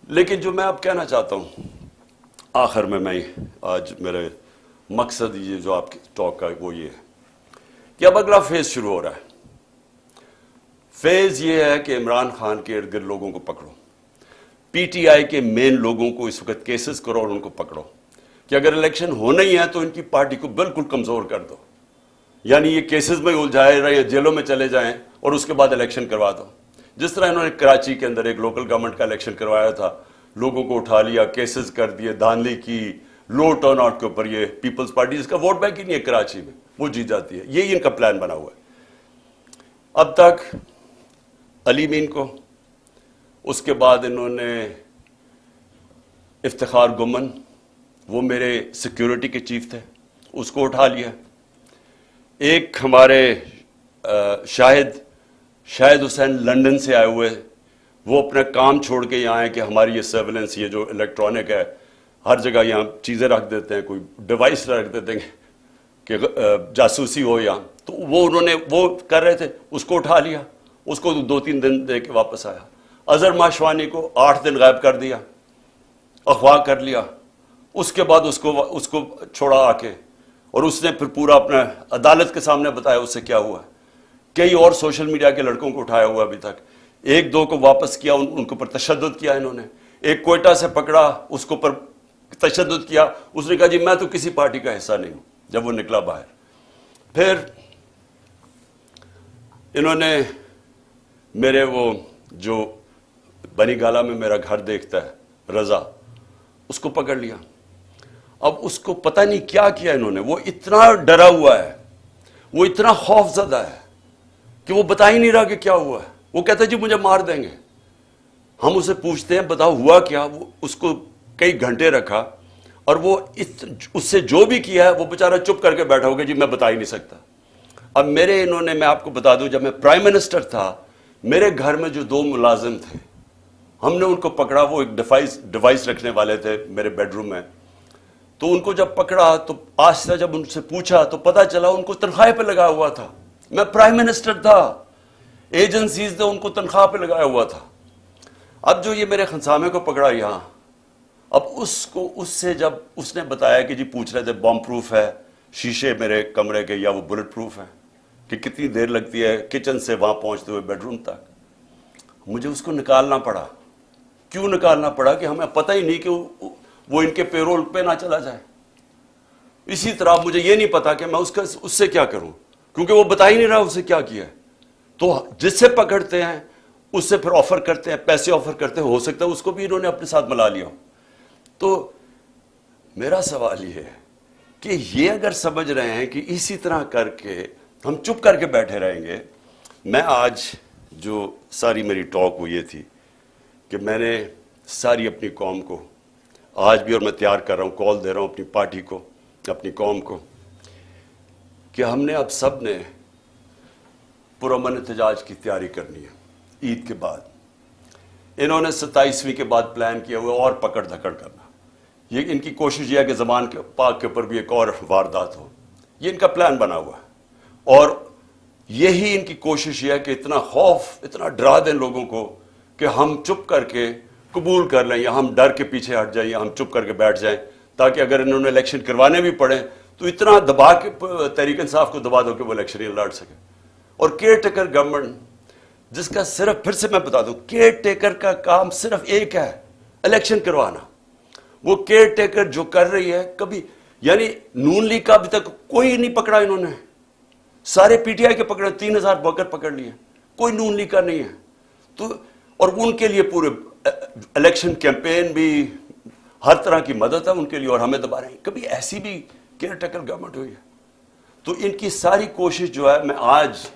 लेकिन जो मैं अब कहना चाहता हूं आखिर में, मैं आज मेरे मकसद ये जो आपकी टॉक का वो ये है कि अब अगला फेज शुरू हो रहा है। फेज ये है कि इमरान खान के इर्द गिर्द लोगों को पकड़ो, पीटीआई के मेन लोगों को इस वक्त केसेस करो और उनको पकड़ो कि अगर इलेक्शन होना ही है तो इनकी पार्टी को बिल्कुल कमजोर कर दो, यानी ये केसेस में उलझाए रहे या जेलों में चले जाएं और उसके बाद इलेक्शन करवा दो। जिस तरह इन्होंने कराची के अंदर एक लोकल गवर्नमेंट का इलेक्शन करवाया था, लोगों को उठा लिया, केसेस कर दिए, धांधली की, लो टर्न आउट के ऊपर ये पीपल्स पार्टी जिसका वोट बैंक ही नहीं है कराची में, वो जीत जाती है। यही इनका प्लान बना हुआ है। अब तक अली मीन को, उसके बाद इन्होंने इफ्तिखार गुमन, वो मेरे सिक्योरिटी के चीफ थे, उसको उठा लिया। एक हमारे शाहिद हुसैन लंदन से आए हुए, वो अपना काम छोड़ के यहाँ आए कि हमारी ये सर्वेलेंस, ये जो इलेक्ट्रॉनिक है, हर जगह यहाँ चीज़ें रख देते हैं, कोई डिवाइस रख देते हैं कि जासूसी हो यहाँ, तो वो उन्होंने वो कर रहे थे, उसको उठा लिया। उसको 2-3 दिन दे के वापस आया। अजहर माशवानी को 8 दिन गायब कर दिया, अगवा कर लिया। उसके बाद उसको छोड़ा आके, और उसने फिर पूरा अपना अदालत के सामने बताया उससे क्या हुआ। कई और सोशल मीडिया के लड़कों को उठाया हुआ अभी तक, 1-2 को वापस किया, उनके ऊपर तशद्दुद किया इन्होंने। एक कोयटा से पकड़ा, उसको पर तशद्दुद किया, उसने कहा जी मैं तो किसी पार्टी का हिस्सा नहीं हूं, जब वो निकला बाहर। फिर इन्होंने मेरे वो जो बनी गाला में मेरा घर देखता है, रजा, उसको पकड़ लिया। अब उसको पता नहीं क्या किया इन्होंने, वो इतना डरा हुआ है, वो इतना खौफजदा है कि वो बता ही नहीं रहा कि क्या हुआ है। वो कहता है जी मुझे मार देंगे। हम उसे पूछते हैं बताओ हुआ क्या, वो उसको कई घंटे रखा, और वो उससे जो भी किया है वो बेचारा चुप करके बैठा होगा जी मैं बता ही नहीं सकता। अब मैं आपको बता दूं, जब मैं प्राइम मिनिस्टर था, मेरे घर में जो 2 मुलाजिम थे, हमने उनको पकड़ा। वो एक डिवाइस रखने वाले थे मेरे बेडरूम में, तो उनको जब पकड़ा तो आज से जब उनसे पूछा तो पता चला उनको तनख्वाह पे लगा हुआ था। मैं प्राइम मिनिस्टर था, एजेंसीज ने उनको तनख्वाह पे लगाया हुआ था। अब जो ये मेरे खंसामे को पकड़ा यहां, अब उससे जब उसने बताया कि जी पूछ रहे थे बॉम्ब प्रूफ है शीशे मेरे कमरे के या वो बुलेट प्रूफ है, कि कितनी देर लगती है किचन से वहां पहुंचते हुए बेडरूम तक, मुझे उसको निकालना पड़ा। क्यों निकालना पड़ा? कि हमें पता ही नहीं कि वो इनके पेरोल पे ना चला जाए। इसी तरह मुझे ये नहीं पता कि मैं उससे क्या करूं, क्योंकि वो बता ही नहीं रहा उसे क्या किया है। तो जिससे पकड़ते हैं उससे फिर ऑफर करते हैं, पैसे ऑफर करते हैं, हो सकता है उसको भी इन्होंने अपने साथ मिला लिया। तो मेरा सवाल ये है कि ये अगर समझ रहे हैं कि इसी तरह करके हम चुप करके बैठे रहेंगे। मैं आज जो सारी मेरी टॉक वो ये थी कि मैंने सारी अपनी कौम को आज भी, और मैं तैयार कर रहा हूँ, कॉल दे रहा हूँ अपनी पार्टी को, अपनी कौम को, कि हमने अब सब ने पुरअमन एहतजाज की तैयारी करनी है ईद के बाद। इन्होंने 27वीं के बाद प्लान किया हुआ और पकड़ धकड़ करना। ये इनकी कोशिश यह है कि ज़बान के पाक के ऊपर भी एक और वारदात हो, ये इनका प्लान बना हुआ है। और यही इनकी कोशिश है कि इतना खौफ, इतना डरा दें लोगों को कि हम चुप करके कबूल कर लें, या हम डर के पीछे हट जाएं, या हम चुप करके बैठ जाएं, ताकि अगर इन्होंने इलेक्शन करवाने भी पड़े तो इतना दबा के तहरीक इंसाफ को दबा दो कि वो इलेक्शन ही लड़ सके। और केयर टेकर गवर्नमेंट, जिसका सिर्फ, फिर से मैं बता दूं, केयर टेकर का काम सिर्फ एक है, इलेक्शन करवाना। वो केयर टेकर जो कर रही है, कभी यानी नून लीग का अभी तक कोई नहीं पकड़ा इन्होंने, सारे पीटीआई के पकड़े, 3000 वर्कर पकड़ लिए, कोई नून लीग का नहीं है। तो और उनके लिए पूरे इलेक्शन कैंपेन भी, हर तरह की मदद है उनके लिए, और हमें दबा रहे हैं। कभी ऐसी भी केयर टेकर गवर्नमेंट हुई है? तो इनकी सारी कोशिश जो है, मैं आज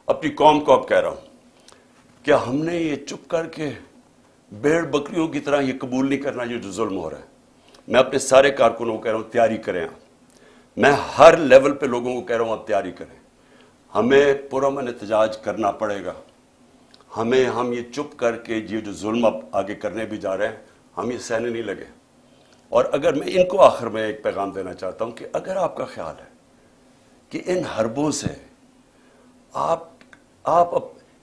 अपनी कौम को अब कह रहा हूं कि हमने ये चुप करके भेड़ बकरियों की तरह ये कबूल नहीं करना ये जो जुल्म हो रहा है। मैं अपने सारे कारकुनों को कह रहा हूं तैयारी करें आप। मैं हर लेवल पे लोगों को कह रहा हूं आप तैयारी करें। हमें पुरअमन एहतजाज करना पड़ेगा। हम ये चुप करके ये जो जुल्म अब आगे करने भी जा रहे हैं, हम ये सहने नहीं लगे। और अगर मैं इनको आखिर में एक पैगाम देना चाहता हूं कि अगर आपका ख्याल है कि इन हरबों से आप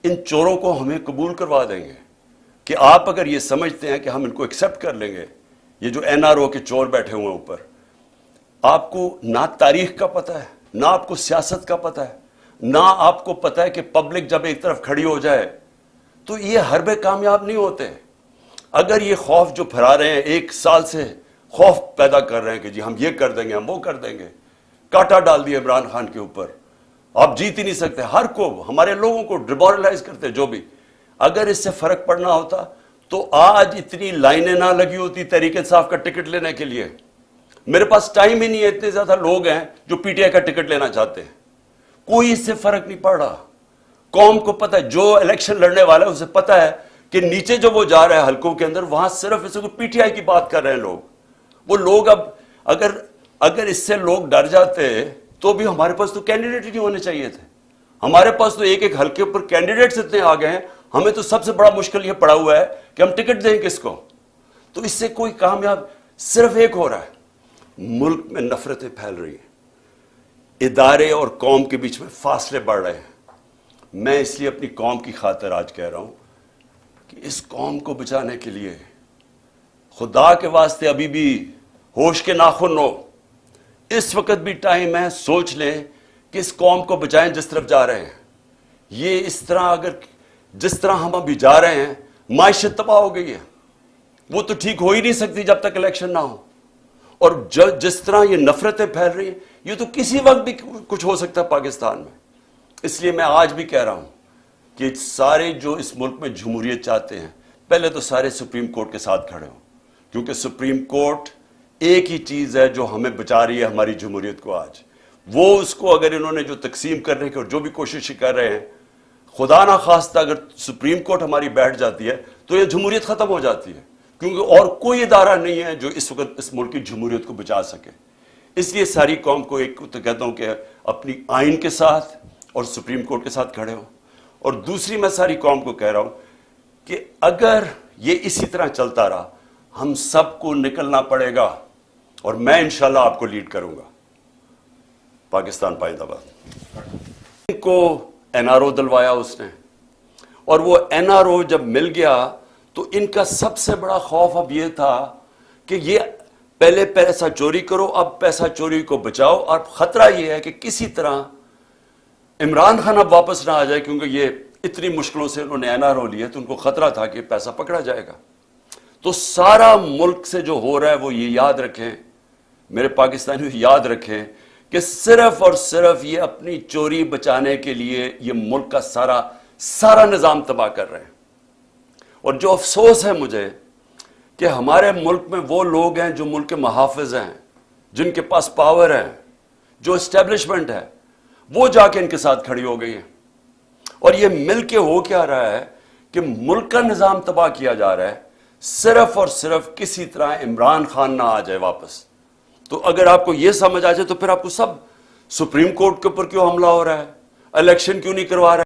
इन चोरों को हमें कबूल करवा देंगे, कि आप अगर ये समझते हैं कि हम इनको एक्सेप्ट कर लेंगे, ये जो एनआरओ के चोर बैठे हुए हैं ऊपर, आपको ना तारीख का पता है, ना आपको सियासत का पता है, ना आपको पता है कि पब्लिक जब एक तरफ खड़ी हो जाए तो ये हरबे कामयाब नहीं होते। अगर ये खौफ जो फैला रहे हैं, 1 साल से खौफ पैदा कर रहे हैं कि जी हम ये कर देंगे, हम वो कर देंगे, कांटा डाल दिया इमरान खान के ऊपर, आप जीत ही नहीं सकते, हर को, हमारे लोगों को डिमोरलाइज करते जो भी। अगर इससे फर्क पड़ना होता तो आज इतनी लाइनें ना लगी होती तहरीक इंसाफ का टिकट लेने के लिए। मेरे पास टाइम ही नहीं है, इतने ज्यादा लोग हैं जो पीटीआई का टिकट लेना चाहते हैं। कोई इससे फर्क नहीं पड़ रहा। कौम को पता है, जो इलेक्शन लड़ने वाला है उसे पता है कि नीचे जो वो जा रहा है हलकों के अंदर, वहां सिर्फ इसे पीटीआई की बात कर रहे हैं लोग। वो लोग अब अगर इससे लोग डर जाते तो भी हमारे पास तो कैंडिडेट ही नहीं होने चाहिए थे। हमारे पास तो एक एक हल्के पर कैंडिडेट्स इतने आ गए हैं, हमें तो सबसे बड़ा मुश्किल यह पड़ा हुआ है कि हम टिकट दें किसको। तो इससे कोई कामयाब सिर्फ एक हो रहा है, मुल्क में नफरतें फैल रही हैं, इदारे और कौम के बीच में फासले बढ़ रहे हैं। मैं इसलिए अपनी कौम की खातिर आज कह रहा हूं कि इस कौम को बचाने के लिए खुदा के वास्ते अभी भी होश के नाखुन हो। इस वक्त भी टाइम है, सोच लें कि इस कौम को बचाएं जिस तरफ जा रहे हैं। ये इस तरह अगर जिस तरह हम अभी जा रहे हैं, माइशत तबाह हो गई है, वो तो ठीक हो ही नहीं सकती जब तक इलेक्शन ना हो। और जिस तरह ये नफरतें फैल रही हैं, ये तो किसी वक्त भी कुछ हो सकता है पाकिस्तान में। इसलिए मैं आज भी कह रहा हूं कि सारे जो इस मुल्क में जमहूरियत चाहते हैं, पहले तो सारे सुप्रीम कोर्ट के साथ खड़े हों, क्योंकि सुप्रीम कोर्ट एक ही चीज है जो हमें बचा रही है हमारी जमहूरियत को आज। वो उसको अगर इन्होंने जो तकसीम करने की और जो भी कोशिश कर रहे हैं, खुदा ना खास्ता अगर सुप्रीम कोर्ट हमारी बैठ जाती है तो ये जमहूरियत खत्म हो जाती है, क्योंकि और कोई इदारा नहीं है जो इस वक्त इस मुल्क की जमहूरियत को बचा सके। इसलिए सारी कौम को एक तो कहता हूं कि अपनी आइन के साथ और सुप्रीम कोर्ट के साथ खड़े हो। और दूसरी मैं सारी कौम को कह रहा हूं कि अगर ये इसी तरह चलता रहा, हम सबको निकलना पड़ेगा और मैं इंशाल्लाह आपको लीड करूंगा। पाकिस्तान पाइंदाबाद। को एनआरओ दिलवाया उसने, और वो एनआरओ जब मिल गया तो इनका सबसे बड़ा खौफ अब ये था कि ये पहले पैसा चोरी करो, अब पैसा चोरी को बचाओ। और खतरा ये है कि किसी तरह इमरान खान अब वापस ना आ जाए, क्योंकि ये इतनी मुश्किलों से उन्होंने एनआरओ लिया, तो उनको खतरा था कि पैसा पकड़ा जाएगा। तो सारा मुल्क से जो हो रहा है वो ये याद रखें, मेरे पाकिस्तानी याद रखें कि सिर्फ और सिर्फ ये अपनी चोरी बचाने के लिए ये मुल्क का सारा निजाम तबाह कर रहे हैं। और जो अफसोस है मुझे कि हमारे मुल्क में वो लोग हैं जो मुल्क के मुहाफिज हैं, जिनके पास पावर है, जो एस्टेब्लिशमेंट है, वो जाके इनके साथ खड़ी हो गई है। और ये मिल के हो क्या रहा है कि मुल्क का निजाम तबाह किया जा रहा है, सिर्फ और सिर्फ किसी तरह इमरान खान ना आ जाए वापस। तो अगर आपको यह समझ आ जाए तो फिर आपको सब सुप्रीम कोर्ट के ऊपर क्यों हमला हो रहा है, इलेक्शन क्यों नहीं करवा रहा है।